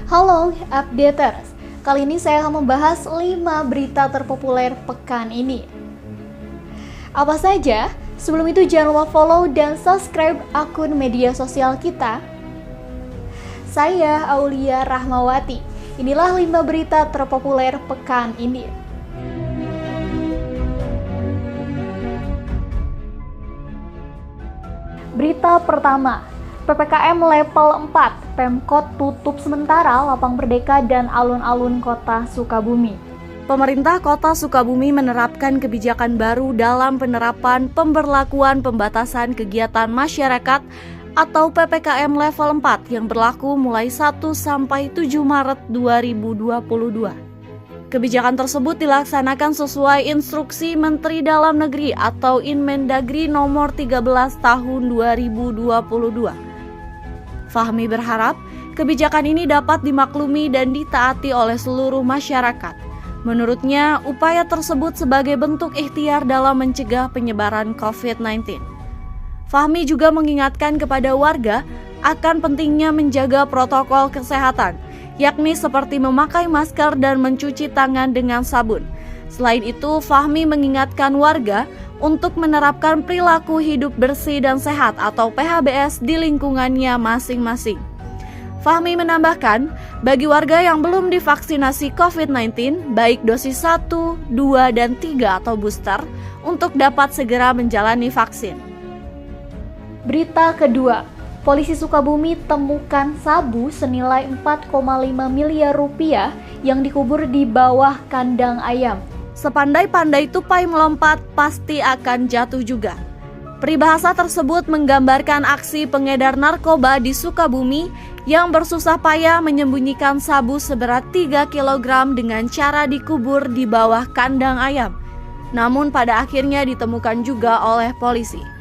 Halo Updaters, kali ini saya akan membahas 5 berita terpopuler pekan ini. Apa saja? Sebelum itu jangan lupa follow dan subscribe akun media sosial kita. Saya Aulia Rahmawati, inilah 5 berita terpopuler pekan ini. Berita pertama, PPKM level 4, Pemkot tutup sementara Lapang Merdeka dan alun-alun kota Sukabumi. Pemerintah Kota Sukabumi menerapkan kebijakan baru dalam penerapan pemberlakuan pembatasan kegiatan masyarakat atau PPKM level 4 yang berlaku mulai 1 sampai 7 Maret 2022. Kebijakan tersebut dilaksanakan sesuai instruksi Menteri Dalam Negeri atau Inmendagri nomor 13 tahun 2022. Fahmi berharap kebijakan ini dapat dimaklumi dan ditaati oleh seluruh masyarakat. Menurutnya, upaya tersebut sebagai bentuk ikhtiar dalam mencegah penyebaran COVID-19. Fahmi juga mengingatkan kepada warga akan pentingnya menjaga protokol kesehatan, yakni seperti memakai masker dan mencuci tangan dengan sabun. Selain itu, Fahmi mengingatkan warga untuk menerapkan perilaku hidup bersih dan sehat atau PHBS di lingkungannya masing-masing. Fahmi menambahkan, bagi warga yang belum divaksinasi COVID-19, baik dosis 1, 2, dan 3 atau booster, untuk dapat segera menjalani vaksin. Berita kedua, Polisi Sukabumi temukan sabu senilai 4,5 miliar rupiah yang dikubur di bawah kandang ayam. Sepandai-pandai tupai melompat, pasti akan jatuh juga. Peribahasa tersebut menggambarkan aksi pengedar narkoba di Sukabumi yang bersusah payah menyembunyikan sabu seberat 3 kg dengan cara dikubur di bawah kandang ayam. Namun pada akhirnya ditemukan juga oleh polisi.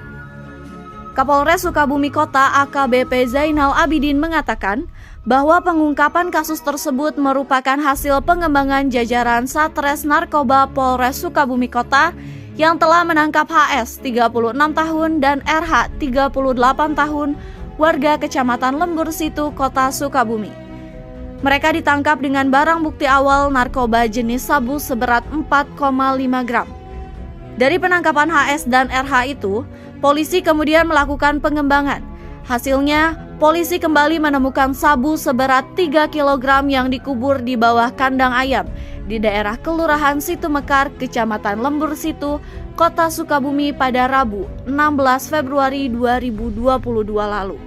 Kapolres Sukabumi Kota AKBP Zainal Abidin mengatakan bahwa pengungkapan kasus tersebut merupakan hasil pengembangan jajaran Satres Narkoba Polres Sukabumi Kota yang telah menangkap HS 36 tahun dan RH 38 tahun warga Kecamatan Lembur Situ, Kota Sukabumi. Mereka ditangkap dengan barang bukti awal narkoba jenis sabu seberat 4,5 gram. Dari penangkapan HS dan RH itu, polisi kemudian melakukan pengembangan. Hasilnya, polisi kembali menemukan sabu seberat 3 kg yang dikubur di bawah kandang ayam di daerah Kelurahan Situ Mekar, Kecamatan Lembur Situ, Kota Sukabumi pada Rabu, 16 Februari 2022 lalu.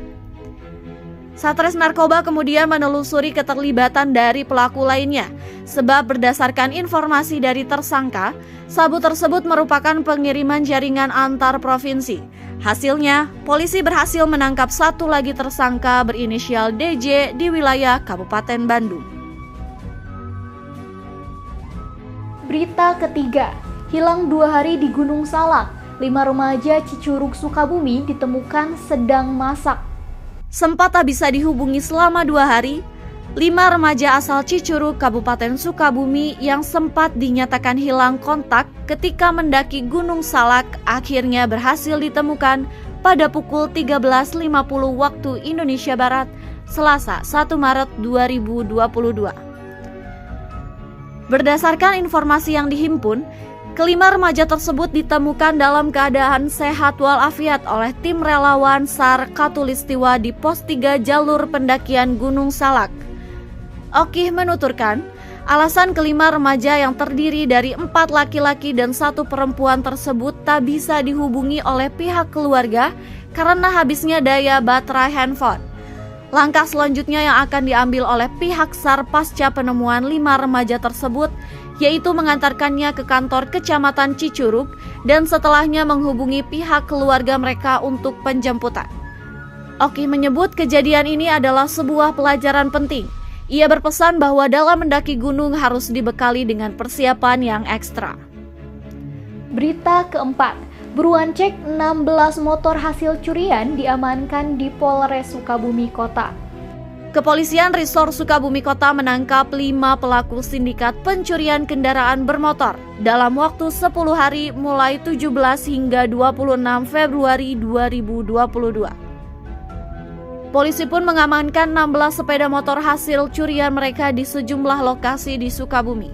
Satres Narkoba kemudian menelusuri keterlibatan dari pelaku lainnya, sebab berdasarkan informasi dari tersangka, sabu tersebut merupakan pengiriman jaringan antar provinsi. Hasilnya, polisi berhasil menangkap satu lagi tersangka berinisial DJ di wilayah Kabupaten Bandung. Berita ketiga, hilang 2 hari di Gunung Salak. 5 remaja Cicurug Sukabumi ditemukan sedang masak. Sempat tak bisa dihubungi selama 2 hari, 5 remaja asal Cicurug, Kabupaten Sukabumi yang sempat dinyatakan hilang kontak ketika mendaki Gunung Salak akhirnya berhasil ditemukan pada pukul 13.50 waktu Indonesia Barat, Selasa 1 Maret 2022. Berdasarkan informasi yang dihimpun, kelima remaja tersebut ditemukan dalam keadaan sehat walafiat oleh tim relawan SAR Katulistiwa di Pos 3 jalur pendakian Gunung Salak. Okih menuturkan, alasan kelima remaja yang terdiri dari 4 laki-laki dan 1 perempuan tersebut tak bisa dihubungi oleh pihak keluarga karena habisnya daya baterai handphone. Langkah selanjutnya yang akan diambil oleh pihak SAR pasca penemuan 5 remaja tersebut yaitu mengantarkannya ke kantor Kecamatan Cicurug dan setelahnya menghubungi pihak keluarga mereka untuk penjemputan. Okih menyebut kejadian ini adalah sebuah pelajaran penting. Ia berpesan bahwa dalam mendaki gunung harus dibekali dengan persiapan yang ekstra. Berita keempat, buruan cek 16 motor hasil curian diamankan di Polres Sukabumi Kota. Kepolisian Resor Sukabumi Kota menangkap 5 pelaku sindikat pencurian kendaraan bermotor dalam waktu 10 hari mulai 17 hingga 26 Februari 2022. Polisi pun mengamankan 16 sepeda motor hasil curian mereka di sejumlah lokasi di Sukabumi.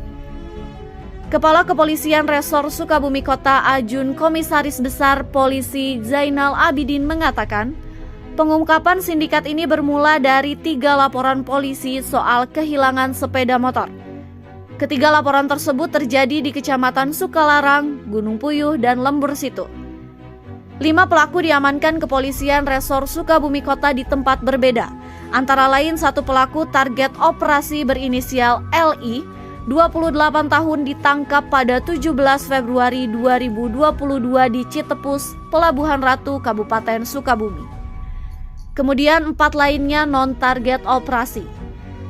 Kepala Kepolisian Resor Sukabumi Kota Ajun Komisaris Besar Polisi Zainal Abidin mengatakan, pengungkapan sindikat ini bermula dari 3 laporan polisi soal kehilangan sepeda motor. Ketiga laporan tersebut terjadi di Kecamatan Sukalarang, Gunung Puyuh, dan Lembur Situ. 5 pelaku diamankan Kepolisian Resor Sukabumi Kota di tempat berbeda. Antara lain 1 pelaku target operasi berinisial LI, 28 tahun ditangkap pada 17 Februari 2022 di Citepus, Pelabuhan Ratu, Kabupaten Sukabumi. Kemudian 4 lainnya non-target operasi.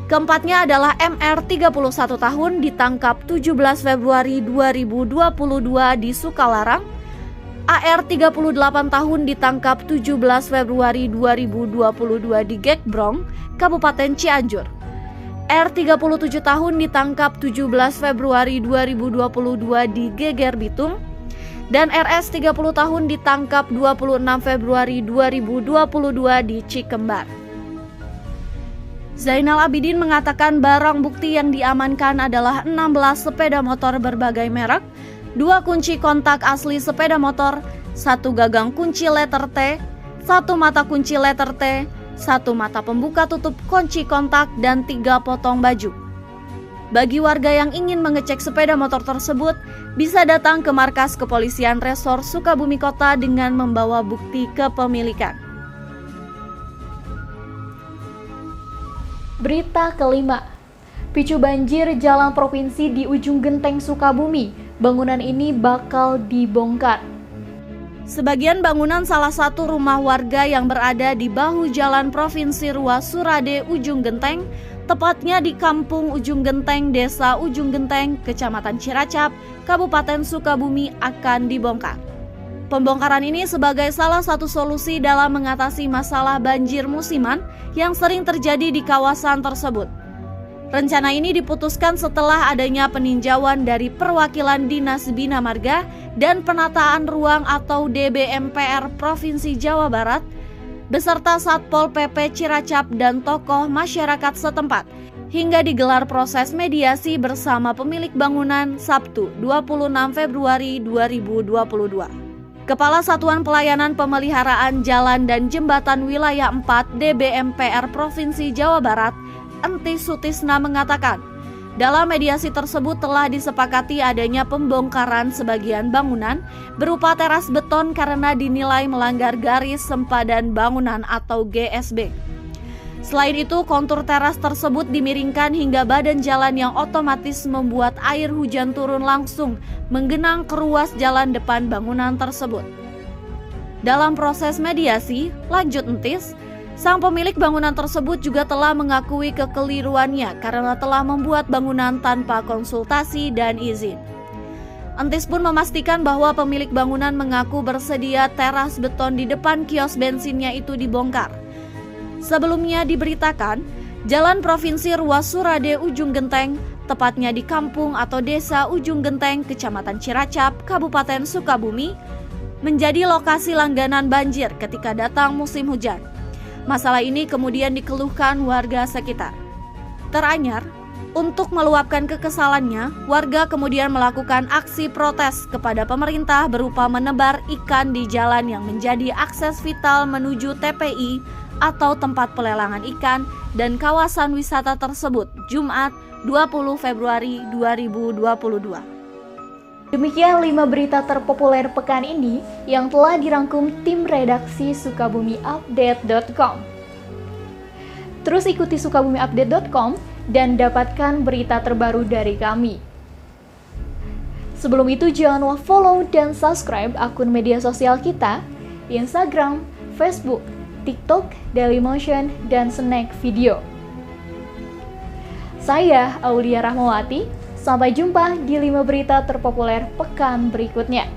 Keempatnya adalah MR 31 tahun ditangkap 17 Februari 2022 di Sukalarang, AR 38 tahun ditangkap 17 Februari 2022 di Gekbrong, Kabupaten Cianjur. R 37 tahun ditangkap 17 Februari 2022 di Geger Bitung, dan RS 30 tahun ditangkap 26 Februari 2022 di Cikembar. Zainal Abidin mengatakan barang bukti yang diamankan adalah 16 sepeda motor berbagai merek, 2 kunci kontak asli sepeda motor, 1 gagang kunci letter T, 1 mata kunci letter T, 1 mata pembuka tutup kunci kontak, dan 3 potong baju. Bagi warga yang ingin mengecek sepeda motor tersebut, bisa datang ke markas Kepolisian Resor Sukabumi Kota dengan membawa bukti kepemilikan. Berita kelima, picu banjir jalan provinsi di ujung genteng Sukabumi. Bangunan ini bakal dibongkar. Sebagian bangunan salah satu rumah warga yang berada di bahu jalan Provinsi Ruas Surade Ujung Genteng, tepatnya di Kampung Ujung Genteng, Desa Ujung Genteng, Kecamatan Ciracap, Kabupaten Sukabumi akan dibongkar. Pembongkaran ini sebagai salah satu solusi dalam mengatasi masalah banjir musiman yang sering terjadi di kawasan tersebut. Rencana ini diputuskan setelah adanya peninjauan dari Perwakilan Dinas Bina Marga dan Penataan Ruang atau DBMPR Provinsi Jawa Barat beserta Satpol PP Ciracap dan tokoh masyarakat setempat hingga digelar proses mediasi bersama pemilik bangunan Sabtu 26 Februari 2022. Kepala Satuan Pelayanan Pemeliharaan Jalan dan Jembatan Wilayah 4 DBMPR Provinsi Jawa Barat, Enti Sutisna mengatakan, dalam mediasi tersebut telah disepakati adanya pembongkaran sebagian bangunan berupa teras beton karena dinilai melanggar garis sempadan bangunan atau GSB. Selain itu, kontur teras tersebut dimiringkan hingga badan jalan yang otomatis membuat air hujan turun langsung menggenang ke ruas jalan depan bangunan tersebut. Dalam proses mediasi, lanjut Entis, sang pemilik bangunan tersebut juga telah mengakui kekeliruannya karena telah membuat bangunan tanpa konsultasi dan izin. Entis pun memastikan bahwa pemilik bangunan mengaku bersedia teras beton di depan kios bensinnya itu dibongkar. Sebelumnya diberitakan, Jalan Provinsi Ruas Surade Ujung Genteng, tepatnya di kampung atau desa Ujung Genteng, Kecamatan Ciracap, Kabupaten Sukabumi, menjadi lokasi langganan banjir ketika datang musim hujan. Masalah ini kemudian dikeluhkan warga sekitar. Teranyar, untuk meluapkan kekesalannya, warga kemudian melakukan aksi protes kepada pemerintah berupa menebar ikan di jalan yang menjadi akses vital menuju TPI atau tempat pelelangan ikan dan kawasan wisata tersebut Jumat 20 Februari 2022. Demikian 5 berita terpopuler pekan ini yang telah dirangkum tim redaksi SukabumiUpdate.com. Terus ikuti SukabumiUpdate.com dan dapatkan berita terbaru dari kami. Sebelum itu jangan lupa follow dan subscribe akun media sosial kita di Instagram, Facebook, TikTok, Dailymotion, dan Snack Video. Saya Aulia Rahmawati, sampai jumpa di 5 berita terpopuler pekan berikutnya.